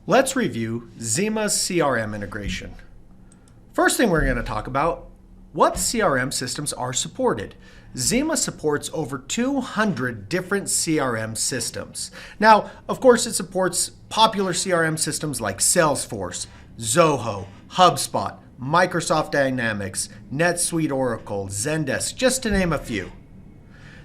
Let's review Xima's CRM integration. First thing we're going to talk about, what CRM systems are supported. Xima supports over 200 different CRM systems. Now, of course, it supports popular CRM systems like Salesforce, Zoho, HubSpot, Microsoft Dynamics, NetSuite Oracle, Zendesk, just to name a few.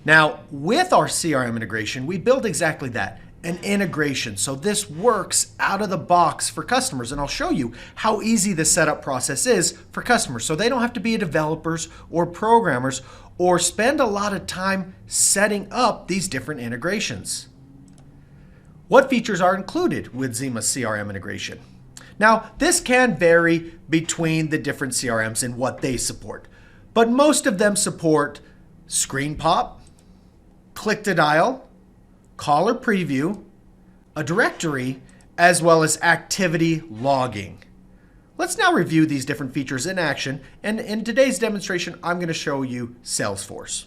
Now, with our CRM integration, we build exactly that, an integration. So this works out of the box for customers, and I'll show you how easy the setup process is for customers. So they don't have to be developers or programmers or spend a lot of time setting up these different integrations. What features are included with Xima's CRM integration? Now, this can vary between the different CRMs and what they support, but most of them support screen pop, click to dial, caller preview, a directory, as well as activity logging. Let's now review these different features in action, and in today's demonstration, I'm going to show you Salesforce.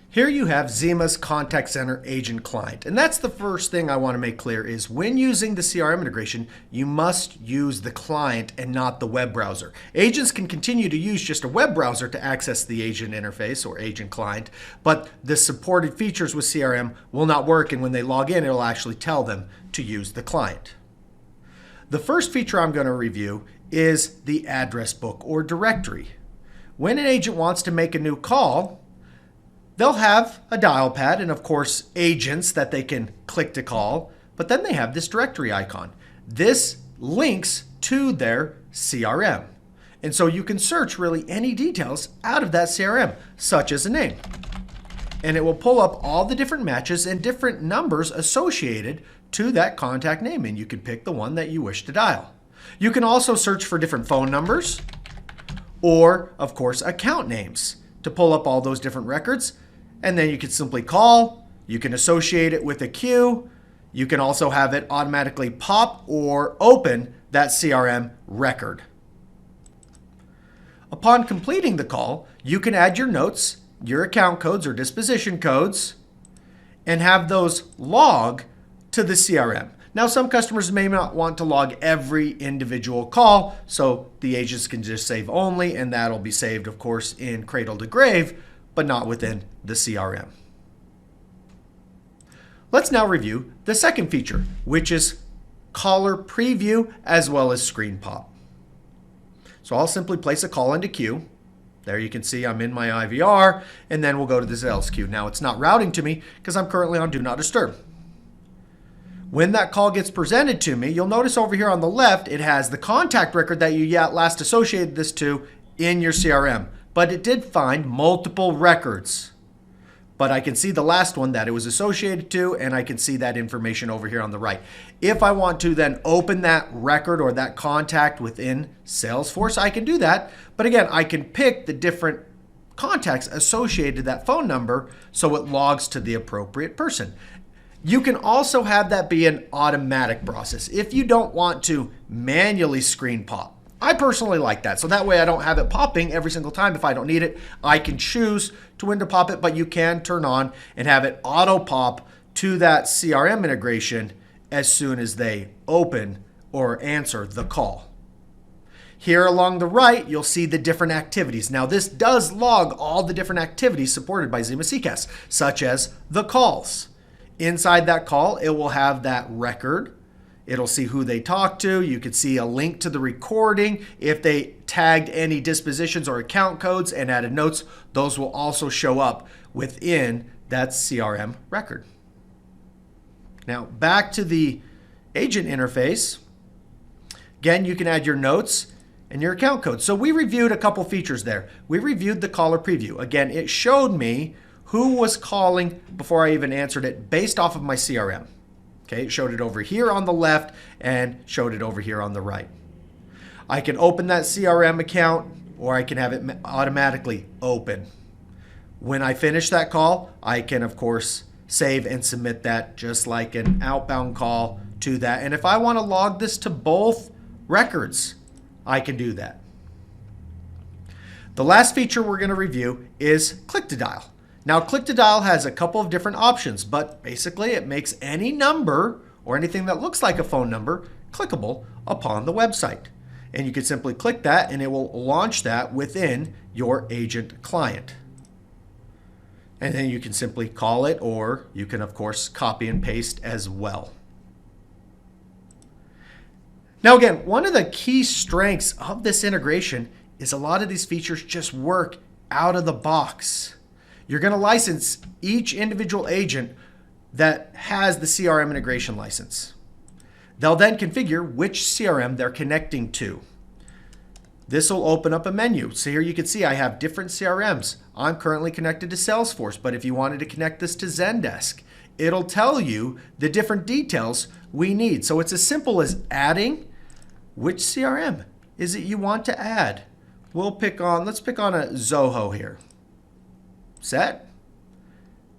Here you have Xima's Contact Center Agent Client, and that's the first thing I want to make clear is when using the CRM integration, you must use the client and not the web browser. Agents can continue to use just a web browser to access the agent interface or agent client, but the supported features with CRM will not work, and when they log in, it'll actually tell them to use the client. The first feature I'm going to review is the address book or directory. When an agent wants to make a new call, they'll have a dial pad and, of course, agents that they can click to call, but then they have this directory icon. This links to their CRM. And so you can search really any details out of that CRM, such as a name. And it will pull up all the different matches and different numbers associated to that contact name, and you can pick the one that you wish to dial. You can also search for different phone numbers or, of course, account names to pull up all those different records. And then you can simply call, you can associate it with a queue, you can also have it automatically pop or open that CRM record. Upon completing the call, you can add your notes, your account codes or disposition codes, and have those log to the CRM. Now, some customers may not want to log every individual call, so the agents can just save only, and that'll be saved, of course, in cradle to grave, but not within the CRM. Let's now review the second feature, which is caller preview as well as screen pop. So I'll simply place a call into queue. There you can see I'm in my IVR, and then we'll go to the sales queue. Now it's not routing to me because I'm currently on Do Not Disturb. When that call gets presented to me, you'll notice over here on the left, it has the contact record that you last associated this to in your CRM. But it did find multiple records. But I can see the last one that it was associated to, and I can see that information over here on the right. If I want to then open that record or that contact within Salesforce, I can do that. But again, I can pick the different contacts associated to that phone number so it logs to the appropriate person. You can also have that be an automatic process if you don't want to manually screen pop. I personally like that, so that way I don't have it popping every single time. If I don't need it, I can choose to when to pop it, but you can turn on and have it auto pop to that CRM integration as soon as they open or answer the call. Here along the right, you'll see the different activities. Now this does log all the different activities supported by Xima CCaaS, such as the calls. Inside that call, it will have that record. It'll see who they talked to. You could see a link to the recording. If they tagged any dispositions or account codes and added notes, those will also show up within that CRM record. Now back to the agent interface. Again, you can add your notes and your account code. So we reviewed a couple features there. We reviewed the caller preview. Again, it showed me who was calling before I even answered it based off of my CRM. Okay, it showed it over here on the left and showed it over here on the right. I can open that CRM account or I can have it automatically open. When I finish that call, I can, of course, save and submit that just like an outbound call to that. And if I want to log this to both records, I can do that. The last feature we're going to review is click to dial. Now, click to dial has a couple of different options, but basically it makes any number or anything that looks like a phone number clickable upon the website. And you can simply click that and it will launch that within your agent client. And then you can simply call it, or you can, of course, copy and paste as well. Now, again, one of the key strengths of this integration is a lot of these features just work out of the box. You're going to license each individual agent that has the CRM integration license. They'll then configure which CRM they're connecting to. This will open up a menu. So here you can see I have different CRMs. I'm currently connected to Salesforce, but if you wanted to connect this to Zendesk, it'll tell you the different details we need. So it's as simple as adding which CRM is it you want to add. Let's pick on a Zoho here. Set.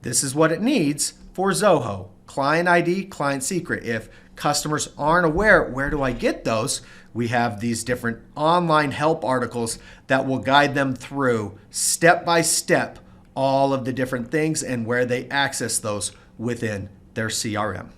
This is what it needs for Zoho. Client ID, client secret. If customers aren't aware, where do I get those? We have these different online help articles that will guide them through step by step all of the different things and where they access those within their CRM.